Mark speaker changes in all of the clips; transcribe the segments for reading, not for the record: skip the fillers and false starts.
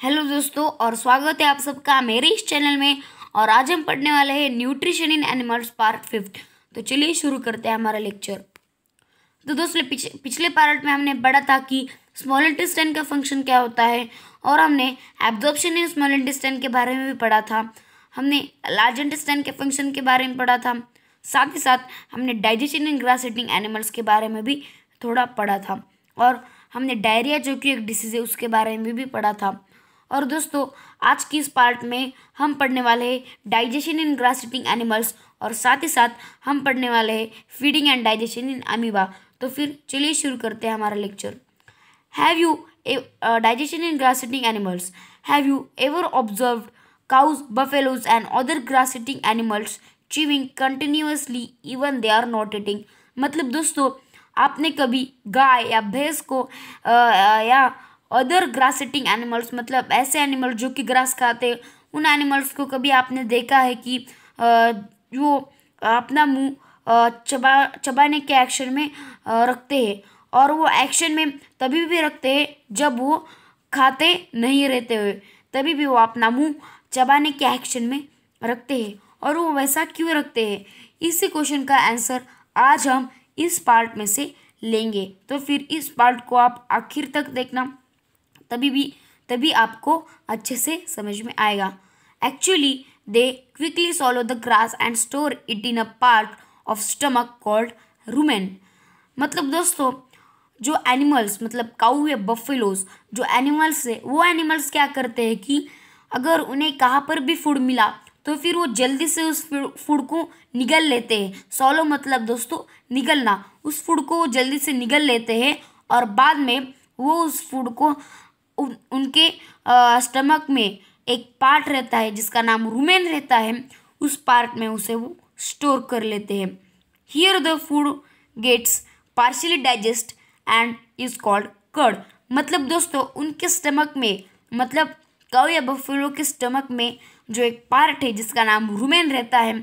Speaker 1: Hello दोस्तों और स्वागत है आप सबका मेरे इस चैनल में। और आज हम पढ़ने वाले हैं न्यूट्रिशन इन एनिमल्स पार्ट 5। तो चलिए शुरू करते हैं हमारा लेक्चर। तो दोस्तों पिछले पार्ट में हमने पढ़ा था कि स्मॉल इंटेस्टाइन का फंक्शन क्या होता है, और हमने एब्जॉर्प्शन इन स्मॉल इंटेस्टाइन के बारे में भी पढ़ा था। हमने लार्ज इंटेस्टाइन के फंक्शन के बारे में पढ़ा था। साथ ही साथ हमने डाइजेशन इन ग्रास ईटिंग एनिमल्स के बारे में भी थोड़ा पढ़ा था, और हमने डायरिया जो कि एक डिसीज है उसके बारे में भी पढ़ा था। और दोस्तों आज की इस पार्ट में हम पढ़ने वाले हैं डाइजेशन इन ग्रास ईटिंग एनिमल्स, और साथ ही साथ हम पढ़ने वाले हैं feeding and digestion in amoeba. तो फिर चलिए शुरू करते हैं हमारा lecture. Have you digestion in grass eating animals, have you ever observed cows, buffaloes and other grass eating animals chewing continuously even they are not eating। मतलब दोस्तों आपने कभी गाय या भैंस को या अदर ग्रास ईटिंग एनिमल्स, मतलब ऐसे एनिमल जो कि ग्रास खाते हैं, उन एनिमल्स को कभी आपने देखा है कि वो अपना मुंह चबाने के एक्शन में रखते हैं, और वो एक्शन में तभी भी रखते हैं जब वो खाते नहीं रहते हुए, तभी भी वो अपना मुंह चबाने के एक्शन में रखते हैं। और वो वैसा क्यों रखते हैं, इसी क्वेश्चन का आंसर आज हम इस पार्ट में से लेंगे। तो फिर इस पार्ट को आप आखिर तक देखना, तभी आपको अच्छे से समझ में आएगा। Actually they quickly सॉलो the grass and store it in a part of stomach called rumen. मतलब दोस्तों जो एनिमल्स, मतलब काऊ या बफेलोज जो एनिमल्स है, वो एनिमल्स क्या करते हैं कि अगर उन्हें कहाँ पर भी फूड मिला तो फिर वो जल्दी से उस फूड को निगल लेते हैं। सॉलो मतलब दोस्तों निगलना, उस फूड को वो जल्दी से निगल लेते हैं, और बाद में वो उस फूड को उनके स्टमक में एक पार्ट रहता है जिसका नाम रुमेन रहता है, उस पार्ट में उसे वो स्टोर कर लेते हैं। Here the food gets partially digest and is called cud. मतलब दोस्तों उनके स्टमक में, मतलब काऊ या बफेलो के स्टमक में जो एक पार्ट है जिसका नाम रुमेन रहता है,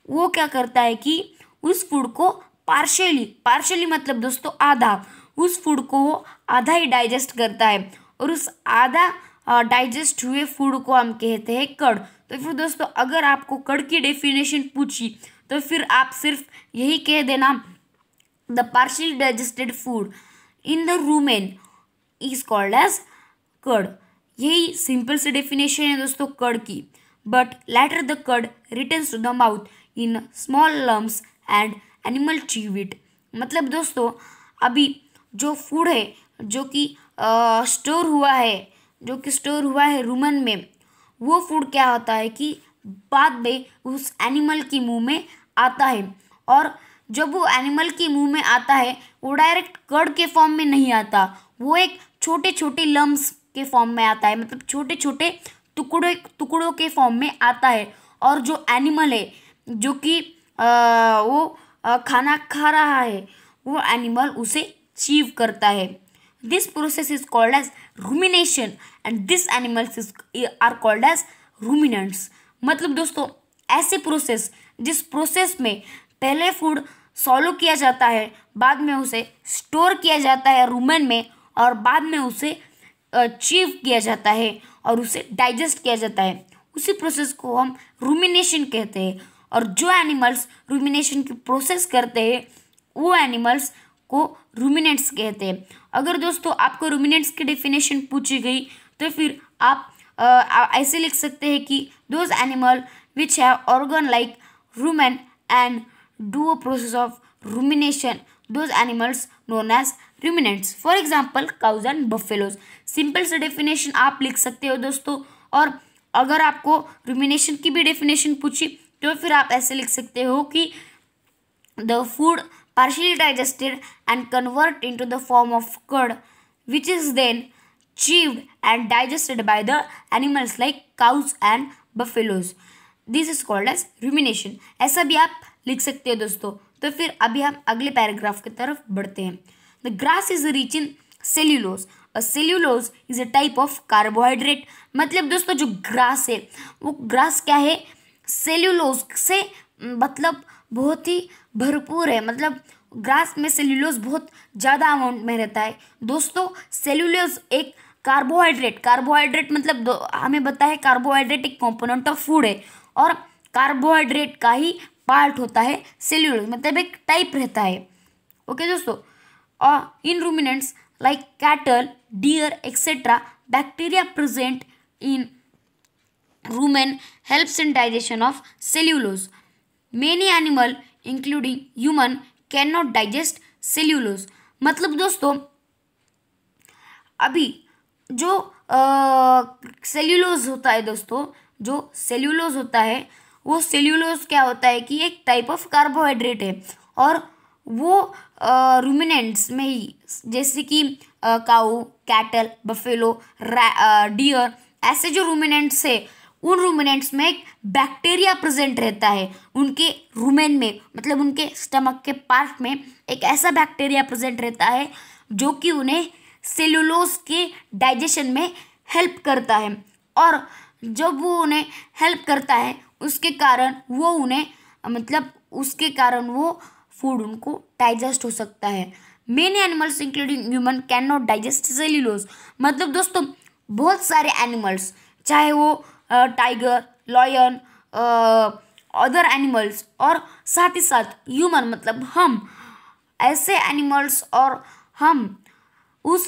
Speaker 1: वो क्या करता है कि उस फूड को पार्शियली मतलब दोस्तों आधा, उस फूड को वो आधा ही डाइजेस्ट करता है, और उस आधा डाइजेस्ट हुए फूड को हम कहते हैं कर्ड। तो फिर दोस्तों अगर आपको कर्ड की डेफिनेशन पूछी तो फिर आप सिर्फ यही कह देना, the partially digested food in the rumen is called as cud. यही सिंपल सी डेफिनेशन है दोस्तों कर्ड की। But later the cud returns to the mouth in small lumps and animal chew it. मतलब दोस्तों अभी जो फूड है जो कि स्टोर हुआ है रुमन में, वो फूड क्या होता है कि बाद में उस एनिमल की मुंह में आता है, और जब वो एनिमल के मुंह में आता है वो डायरेक्ट कर्ड के फॉर्म में नहीं आता, वो एक छोटे छोटे लम्स के फॉर्म में आता है, मतलब छोटे छोटे टुकड़ों के फॉर्म में आता है। और जो एनिमल है जो कि वो खाना खा रहा है, वो एनिमल उसे चीव करता है। This process is called as rumination and this animals are called as ruminants. मतलब दोस्तों ऐसे प्रोसेस, जिस प्रोसेस में पहले फूड सॉलो किया जाता है, बाद में उसे स्टोर किया जाता है रूमेन में, और बाद में उसे चीव किया जाता है और उसे डाइजेस्ट किया जाता है, उसी प्रोसेस को हम रूमिनेशन कहते हैं। और जो एनिमल्स रूमिनेशन की प्रोसेस करते हैं वो एनिमल्स को रूमिनेंट्स कहते हैं। अगर दोस्तों आपको रूमिनेंट्स की डेफिनेशन पूछी गई तो फिर आप ऐसे लिख सकते हैं कि those animal which have organ like rumen and do a process of rumination, those animals known as ruminants। For example cows and buffaloes. Simple से डेफिनेशन आप लिख सकते हो दोस्तों। और अगर आपको रूमिनेशन की भी डेफिनेशन पूछी तो फिर आप ऐसे लिख सकते हो कि the food partially digested and convert into the form of curd which is then chewed and digested by the animals like cows and buffaloes. This is called as rumination। ऐसा भी आप लिख सकते हो दोस्तों। तो फिर अभी हम अगले पैराग्राफ की तरफ बढ़ते हैं। The grass is rich in cellulose. A cellulose is a type of carbohydrate। मतलब दोस्तों जो ग्रास है वो ग्रास क्या है, सेल्यूलोज से मतलब बहुत ही भरपूर है, मतलब ग्रास में सेल्यूलोज बहुत ज़्यादा अमाउंट में रहता है। दोस्तों सेल्यूलोज एक कार्बोहाइड्रेट, कार्बोहाइड्रेट मतलब हमें पता है कार्बोहाइड्रेट एक कंपोनेंट ऑफ फूड है, और कार्बोहाइड्रेट का ही पार्ट होता है सेल्यूलोज, मतलब एक टाइप रहता है। ओके दोस्तों, और इन ruminants like cattle, deer etcetera, bacteria present in rumen helps in digestion of cellulose. Many animal including human cannot digest cellulose. मतलब दोस्तों अभी जो सेल्यूलोज होता है दोस्तों, जो सेल्यूलोज होता है वो सेल्यूलोज क्या होता है कि एक टाइप ऑफ कार्बोहाइड्रेट है, और वो रूमिनेंट्स में ही, जैसे कि काऊ, कैटल, बफेलो, डियर, ऐसे जो रूमिनेंट्स है उन रूमिनेंट्स में एक बैक्टीरिया प्रेजेंट रहता है। उनके रूमेन में मतलब उनके स्टमक के पार्ट में एक ऐसा बैक्टीरिया प्रेजेंट रहता है जो कि उन्हें सेलुलोज के डाइजेशन में हेल्प करता है, और जब वो उन्हें हेल्प करता है उसके कारण वो उन्हें मतलब उसके कारण वो फूड उनको डाइजेस्ट हो सकता है। Many animals including human can not digest cellulose. मतलब दोस्तों बहुत सारे एनिमल्स, चाहे वो टाइगर, लॉयन, अदर एनिमल्स, और साथ ही साथ ह्यूमन मतलब हम, ऐसे एनिमल्स और हम उस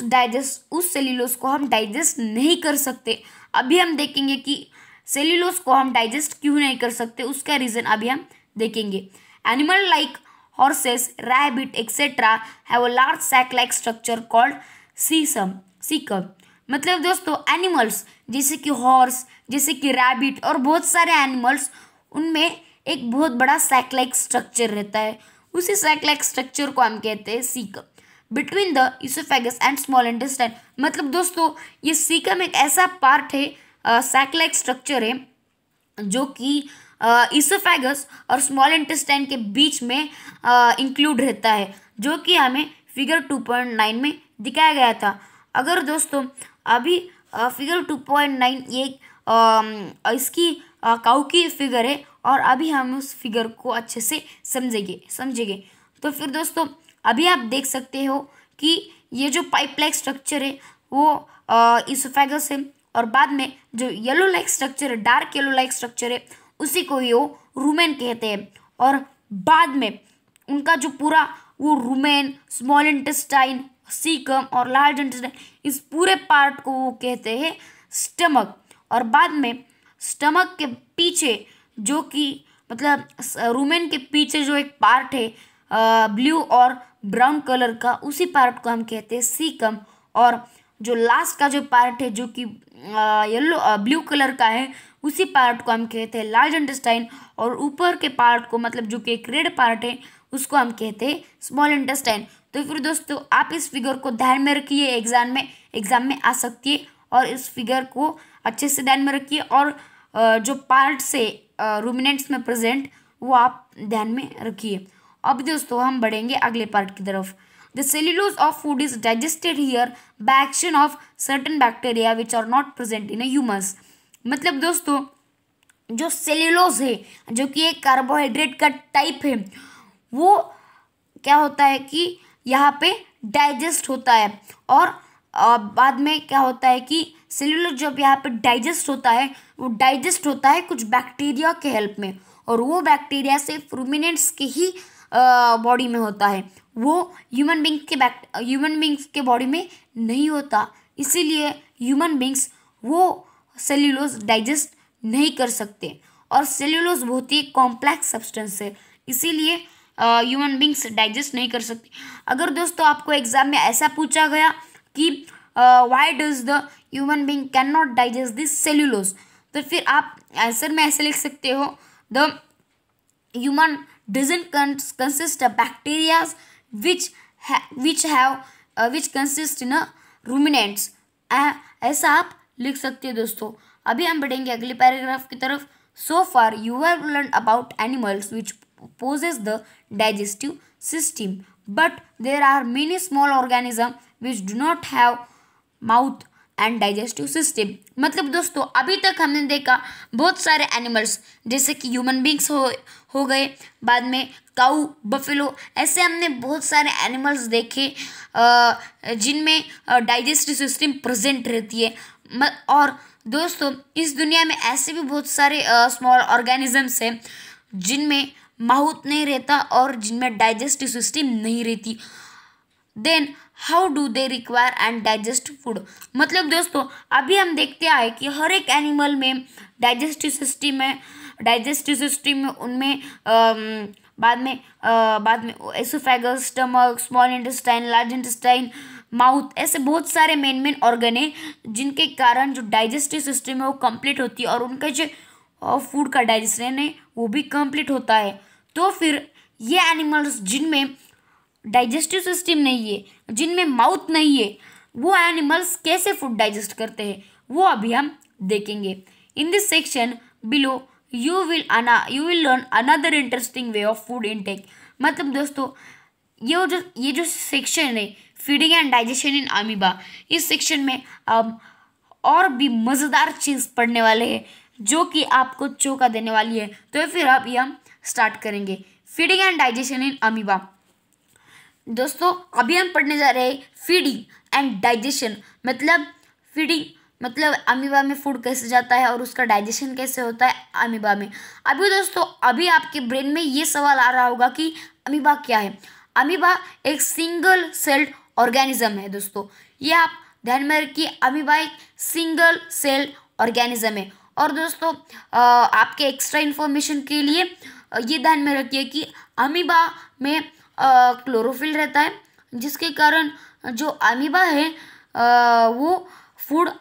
Speaker 1: सेल्यूलोज को हम डाइजेस्ट नहीं कर सकते। अभी हम देखेंगे कि सेल्यूलोज को हम डाइजेस्ट क्यों नहीं कर सकते, उसका रीज़न अभी हम देखेंगे। Animal like horses, rabbit, etc. have a large sac-like structure called cecum. मतलब दोस्तों एनिमल्स जैसे कि हॉर्स, जैसे कि रैबिट और बहुत सारे एनिमल्स, उनमें एक बहुत बड़ा सैक लाइक स्ट्रक्चर रहता है। उसी सैक लाइक स्ट्रक्चर को हम कहते हैं caecum, between the oesophagus and small intestine. मतलब दोस्तों ये सीकम एक ऐसा पार्ट है, सैक लाइक स्ट्रक्चर है जो कि इसोफेगस और स्मॉल इंटेस्टाइन के बीच में इंक्लूड रहता है, जो कि हमें फिगर 2.9 में दिखाया गया था। अगर दोस्तों अभी फिगर 2.9 ये इसकी काऊ की फिगर है, और अभी हम उस फिगर को अच्छे से समझेंगे। तो फिर दोस्तों अभी आप देख सकते हो कि ये जो पाइप लाइक स्ट्रक्चर है वो इसोफेगस है, और बाद में जो येलो लाइक स्ट्रक्चर है, डार्क येलो लाइक स्ट्रक्चर है, उसी को ये रूमेन कहते हैं। और बाद में उनका जो पूरा वो रूमेन, स्मॉल इंटेस्टाइन, सीकम और लार्ज इंटेस्टाइन, इस पूरे पार्ट को वो कहते हैं स्टमक। और बाद में स्टमक के पीछे जो कि मतलब रूमेन के पीछे जो एक पार्ट है ब्लू और ब्राउन कलर का, उसी पार्ट को हम कहते हैं सीकम। और जो लास्ट का जो पार्ट है जो कि ब्लू कलर का है, उसी पार्ट को हम कहते हैं लार्ज इंटेस्टाइन। और ऊपर के पार्ट को मतलब जो कि एक रेड पार्ट है उसको हम कहते हैं स्मॉल इंटेस्टाइन। तो फिर दोस्तों आप इस फिगर को ध्यान में रखिए, एग्जाम में आ सकती है, और इस फिगर को अच्छे से ध्यान में रखिए, और जो पार्ट से रूमिनेंट्स में प्रेजेंट वो आप ध्यान में रखिए। अब दोस्तों हम बढ़ेंगे अगले पार्ट की तरफ। The cellulose of food is digested here by action of certain bacteria which are not present in a humus. मतलब दोस्तों जो सेल्यूलोज है जो कि एक कार्बोहाइड्रेट का टाइप है, वो क्या होता है कि यहाँ पे डाइजेस्ट होता है, और बाद में क्या होता है कि सेल्यूलोज जब यहाँ पे डाइजेस्ट होता है, वो डाइजेस्ट होता है कुछ बैक्टीरिया के हेल्प में, और वो बैक्टीरिया सिर्फ रूमिनेंट्स के ही बॉडी में होता है, वो ह्यूमन बींग्स के बॉडी में नहीं होता। इसीलिए ह्यूमन बींग्स वो सेल्यूलोज डाइजेस्ट नहीं कर सकते, और सेल्यूलोज बहुत ही कॉम्प्लेक्स सब्सटेंस है, इसीलिए ह्यूमन बींग्स डाइजेस्ट नहीं कर सकते। अगर दोस्तों आपको एग्जाम में ऐसा पूछा गया कि why does the human being can not digest this cellulose, तो फिर आप आंसर में ऐसे लिख सकते हो, the human doesn't consist of bacteria which consist in a ruminants। ऐसा आप लिख सकते हो दोस्तों। अभी हम बढ़ेंगे अगले पैराग्राफ की तरफ। So far you have learned about animals which possess the digestive system, but there are many small organisms which do not have mouth and digestive system. मतलब दोस्तों अभी तक हमने देखा बहुत सारे एनिमल्स, जैसे कि ह्यूमन बींग्स हो गए, बाद में काऊ, बफेलो, ऐसे हमने बहुत सारे एनिमल्स देखे जिनमें डाइजेस्टिव सिस्टम प्रेजेंट रहती है। और दोस्तों इस दुनिया में ऐसे भी बहुत सारे स्मॉल ऑर्गेनिजम्स हैं जिनमें माउथ नहीं रहता और जिनमें डाइजेस्टिव सिस्टम नहीं रहती। Then how do they require and digest food. मतलब दोस्तों अभी हम देखते आए कि हर एक एनिमल में डाइजेस्टिव सिस्टम में उनमें बाद में oesophagus, stomach, small intestine, large intestine, mouth, ऐसे बहुत सारे मेन ऑर्गन हैं जिनके कारण जो डाइजेस्टिव सिस्टम है वो कंप्लीट होती है और उनका जो फूड का डाइजेशन है वो भी कंप्लीट होता है। तो फिर ये एनिमल्स जिनमें डाइजेस्टिव सिस्टम नहीं है, जिनमें माउथ नहीं है, वो एनिमल्स कैसे फूड डाइजेस्ट करते हैं वो अभी हम देखेंगे। In this section below you will learn another interesting way of food intake. मतलब दोस्तों ये जो सेक्शन है feeding and digestion in amoeba, इस सेक्शन में अब और भी मज़ेदार चीज़ पढ़ने वाले हैं जो कि आपको चौंका देने वाली है। तो फिर अब ये हम स्टार्ट करेंगे feeding and digestion in amoeba. दोस्तों अभी हम पढ़ने जा रहे हैं फीडिंग एंड डाइजेशन। मतलब फीडिंग मतलब अमीबा में फूड कैसे जाता है और उसका डाइजेशन कैसे होता है अमीबा में। अभी दोस्तों अभी आपके ब्रेन में ये सवाल आ रहा होगा कि अमीबा क्या है। अमीबा एक सिंगल सेल्ड ऑर्गेनिज्म है दोस्तों, ये आप ध्यान में रखिए, अमीबा एक सिंगल सेल ऑर्गेनिज्म है। और दोस्तों आपके एक्स्ट्रा इन्फॉर्मेशन के लिए ये ध्यान में रखिए कि अमीबा में क्लोरोफिल रहता है, जिसके कारण जो अमीबा है वो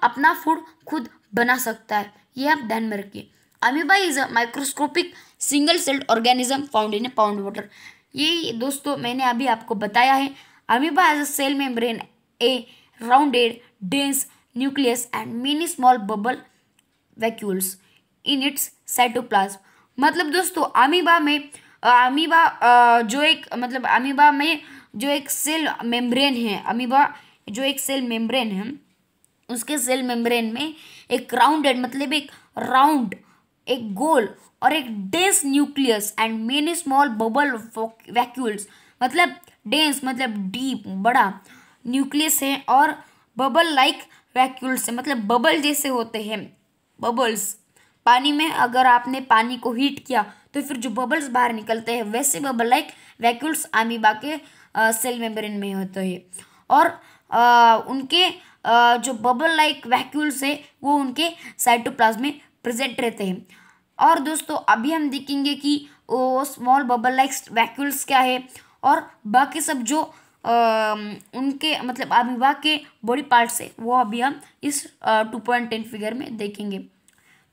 Speaker 1: अपना फूड खुद बना सकता है। ये आप ध्यान में रखिए। Amoeba is a microscopic single celled organism found in a pond water. ये दोस्तों मैंने अभी आपको बताया है। Amoeba has a cell membrane, a rounded dense nucleus and many small bubble vacuoles in its cytoplasm. मतलब दोस्तों अमीबा में जो एक सेल मेम्ब्रेन है, अमीबा जो एक सेल मेम्ब्रेन है, उसके सेल मेम्ब्रेन में एक राउंडेड मतलब एक राउंड, एक गोल और एक dense nucleus and many small bubble vacuoles. मतलब डेंस मतलब डीप, बड़ा न्यूक्लियस है और बबल लाइक वैक्यूल्स है, मतलब बबल जैसे होते हैं। बबल्स पानी में अगर आपने पानी को हीट किया तो फिर जो बबल्स बाहर निकलते हैं वैसे बबल लाइक वैक्यूल्स अमीबा के सेल मेम्ब्रेन में होते हैं। और उनके जो बबल लाइक वैक्यूल्स है वो उनके साइटोप्लाज्म में प्रेजेंट रहते हैं। और दोस्तों अभी हम देखेंगे कि वो स्मॉल बबल लाइक वैक्यूल्स क्या है और बाकी सब जो उनके मतलब अमीबा के बॉडी पार्ट्स है वो अभी हम इस 2.10 फिगर में देखेंगे।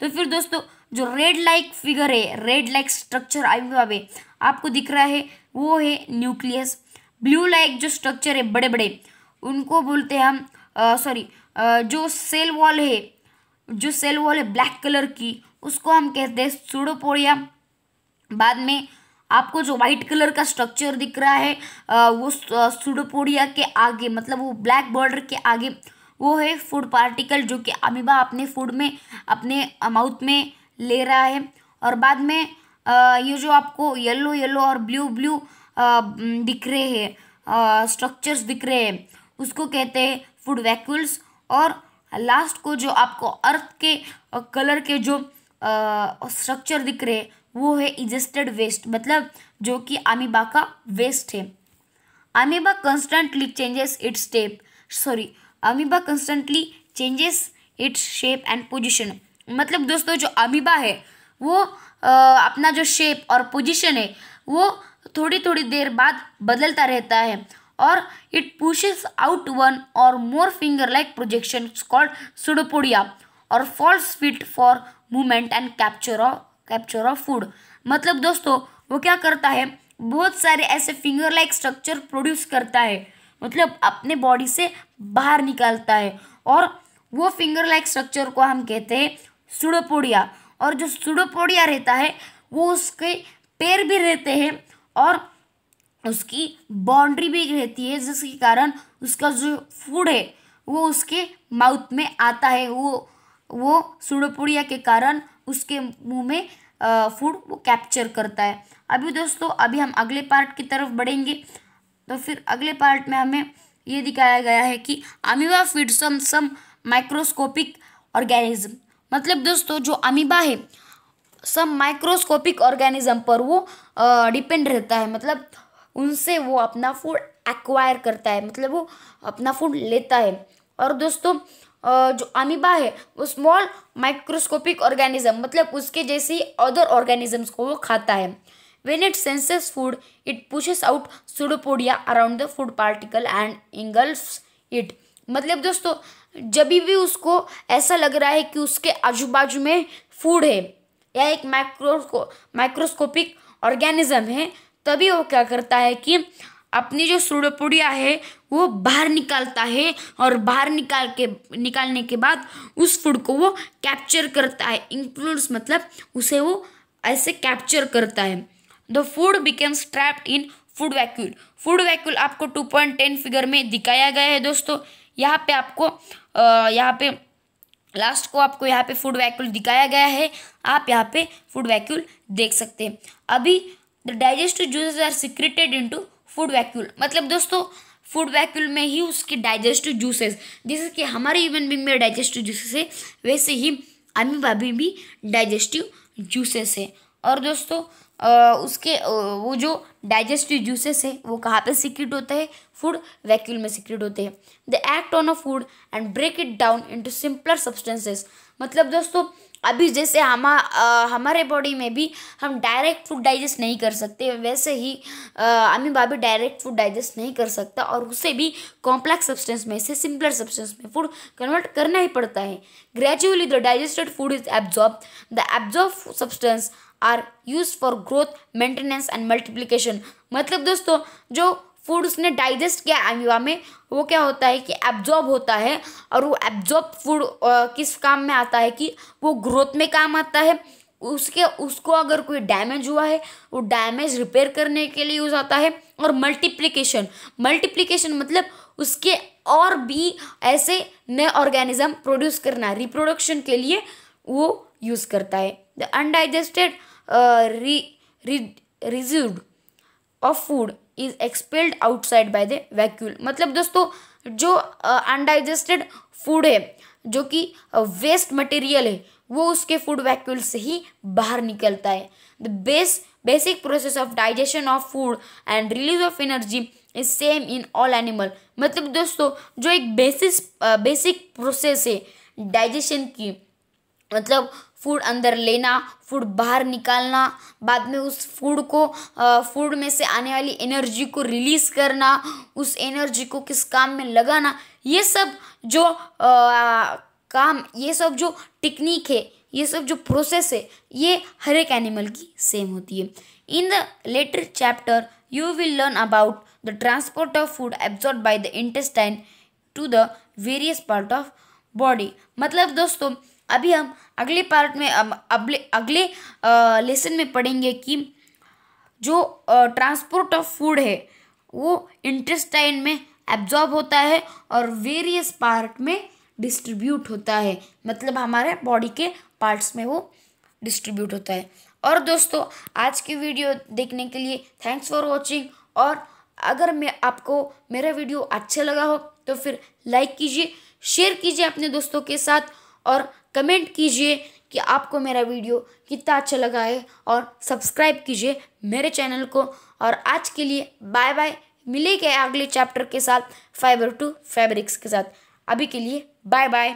Speaker 1: तो फिर दोस्तों जो रेड लाइक फिगर है, रेड लाइक स्ट्रक्चर अमीबा में आपको दिख रहा है वो है न्यूक्लियस। ब्लू लाइक जो स्ट्रक्चर है बड़े बड़े उनको बोलते हैं हम जो सेल वॉल है ब्लैक कलर की, उसको हम कहते हैं सूडोपोडिया। बाद में आपको जो वाइट कलर का स्ट्रक्चर दिख रहा है वो सूडोपोडिया के आगे, मतलब वो ब्लैक बॉर्डर के आगे वो है फूड पार्टिकल जो कि अमीबा अपने फूड में अपने माउथ में ले रहा है। और बाद में ये जो आपको येलो और ब्लू दिख रहे हैं स्ट्रक्चर्स दिख रहे हैं उसको कहते हैं फूड वैक्यूल्स। और लास्ट को जो आपको अर्थ के कलर के जो स्ट्रक्चर दिख रहे हैं वो है इजेस्टेड वेस्ट, मतलब जो कि अमीबा का वेस्ट है। Amoeba constantly changes its shape and position. मतलब दोस्तों जो अमीबा है वो अपना जो शेप और पोजीशन है वो थोड़ी थोड़ी देर बाद बदलता रहता है और it pushes out one or more finger like projection called pseudopodia or false feet for movement and capture of food. मतलब दोस्तों वो क्या करता है, बहुत सारे ऐसे फिंगर लाइक स्ट्रक्चर प्रोड्यूस करता है, मतलब अपने बॉडी से बाहर निकालता है और वो फिंगर लाइक स्ट्रक्चर को हम कहते हैं सूडोपोडिया। और जो सूडोपोडिया रहता है वो उसके पैर भी रहते हैं और उसकी बाउंड्री भी रहती है, जिसके कारण उसका जो फूड है वो उसके माउथ में आता है, वो सूडोपोडिया के कारण उसके मुंह में फूड वो कैप्चर करता है। अभी दोस्तों अभी हम अगले पार्ट की तरफ बढ़ेंगे। तो फिर अगले पार्ट में हमें ये दिखाया गया है कि अमीबा फीड सम माइक्रोस्कोपिक ऑर्गेनिज्म। मतलब दोस्तों जो अमीबा है सम माइक्रोस्कोपिक ऑर्गेनिज्म पर वो डिपेंड रहता है, मतलब उनसे वो अपना फूड एक्वायर करता है, मतलब वो अपना फूड लेता है। और दोस्तों जो अमीबा है वो स्मॉल माइक्रोस्कोपिक ऑर्गेनिज्म, मतलब उसके जैसे अदर ऑर्गेनिजम्स को वो खाता है। When it senses food, it pushes out pseudopodia around the food particle and engulfs it। मतलब दोस्तों जब भी उसको ऐसा लग रहा है कि उसके आजू बाजू में फूड है या एक माइक्रोस्कोपिक ऑर्गेनिज्म है, तभी वो क्या करता है कि अपनी जो सूडोपोडिया है वो बाहर निकालता है, और बाहर निकालने के बाद उस फूड को वो कैप्चर करता है। इंक्लूड्स मतलब उसे वो ऐसे कैप्चर करता है। The food becomes trapped in food vacuole. Food vacuole आपको 2.10 फिगर में दिखाया गया है दोस्तों। यहाँ पे आपको यहाँ पे लास्ट को आपको यहाँ पे फूड वैक्यूल दिखाया गया है, आप यहाँ पे फूड वैक्यूल देख सकते हैं। अभी the digestive juices are secreted into food vacuole. मतलब दोस्तों फूड वैक्यूल में ही उसके डाइजेस्टिव जूसेस, जैसे कि हमारे ह्यूमन बीइंग में डाइजेस्टिव जूसेस है, वैसे ही अमीबा में भी डाइजेस्टिव जूसेस है। और दोस्तों उसके वो जो डाइजेस्टिव जूसेस है वो कहाँ पे सीक्रेट होता है? फूड वैक्यूल में सीक्रेट होते हैं। The act on a food and break it down into simpler substances. मतलब दोस्तों अभी जैसे हमारे बॉडी में भी हम डायरेक्ट फूड डाइजेस्ट नहीं कर सकते, वैसे ही अमीबा भी डायरेक्ट फूड डाइजेस्ट नहीं कर सकता, और उसे भी कॉम्प्लेक्स सब्सटेंस में से सिंपलर सब्सटेंस में फूड कन्वर्ट करना ही पड़ता है। Gradually the digested food is absorb. The absorb substance are use for growth, maintenance and multiplication. मतलब दोस्तों जो फूड उसने डाइजेस्ट किया अमीबा में, वो क्या होता है कि एब्जॉर्ब होता है, और वो एब्जॉर्ब फूड किस काम में आता है कि वो ग्रोथ में काम आता है। उसको अगर कोई डैमेज हुआ है वो डैमेज रिपेयर करने के लिए यूज आता है। और मल्टीप्लिकेशन मतलब उसके और भी ऐसे नए ऑर्गेनिज्म प्रोड्यूस करना, रिप्रोडक्शन के लिए वो यूज करता है। The undigested residue of food is expelled outside by the vacuole। मतलब दोस्तों जो अनडाइजेस्टेड फूड है, जो कि वेस्ट मटेरियल है, वो उसके फूड वैक्यूल से ही बाहर निकलता है। The basic process of digestion of food and release of energy is same in all animal. मतलब दोस्तों जो एक बेसिक प्रोसेस है डाइजेशन की, मतलब फूड अंदर लेना, फूड बाहर निकालना, बाद में उस फूड में से आने वाली एनर्जी को रिलीज करना, उस एनर्जी को किस काम में लगाना, ये सब जो ये सब जो टेक्निक है, ये सब जो प्रोसेस है, ये हर एक एनिमल की सेम होती है। In the later chapter you will learn about the transport of food absorbed by the intestine to the various part of body. मतलब दोस्तों अभी हम अगले पार्ट में अगले लेसन में पढ़ेंगे कि जो ट्रांसपोर्ट ऑफ फूड है वो इंटेस्टाइन में एब्जॉर्ब होता है और वेरियस पार्ट में डिस्ट्रीब्यूट होता है, मतलब हमारे बॉडी के पार्ट्स में वो डिस्ट्रीब्यूट होता है। और दोस्तों आज की वीडियो देखने के लिए थैंक्स फॉर वॉचिंग। और अगर आपको मेरा वीडियो अच्छा लगा हो तो फिर लाइक कीजिए, शेयर कीजिए अपने दोस्तों के साथ, और कमेंट कीजिए कि आपको मेरा वीडियो कितना अच्छा लगा है, और सब्सक्राइब कीजिए मेरे चैनल को। और आज के लिए बाय बाय, मिलेंगे अगले चैप्टर के साथ, फाइबर टू फैब्रिक्स के साथ। अभी के लिए बाय बाय।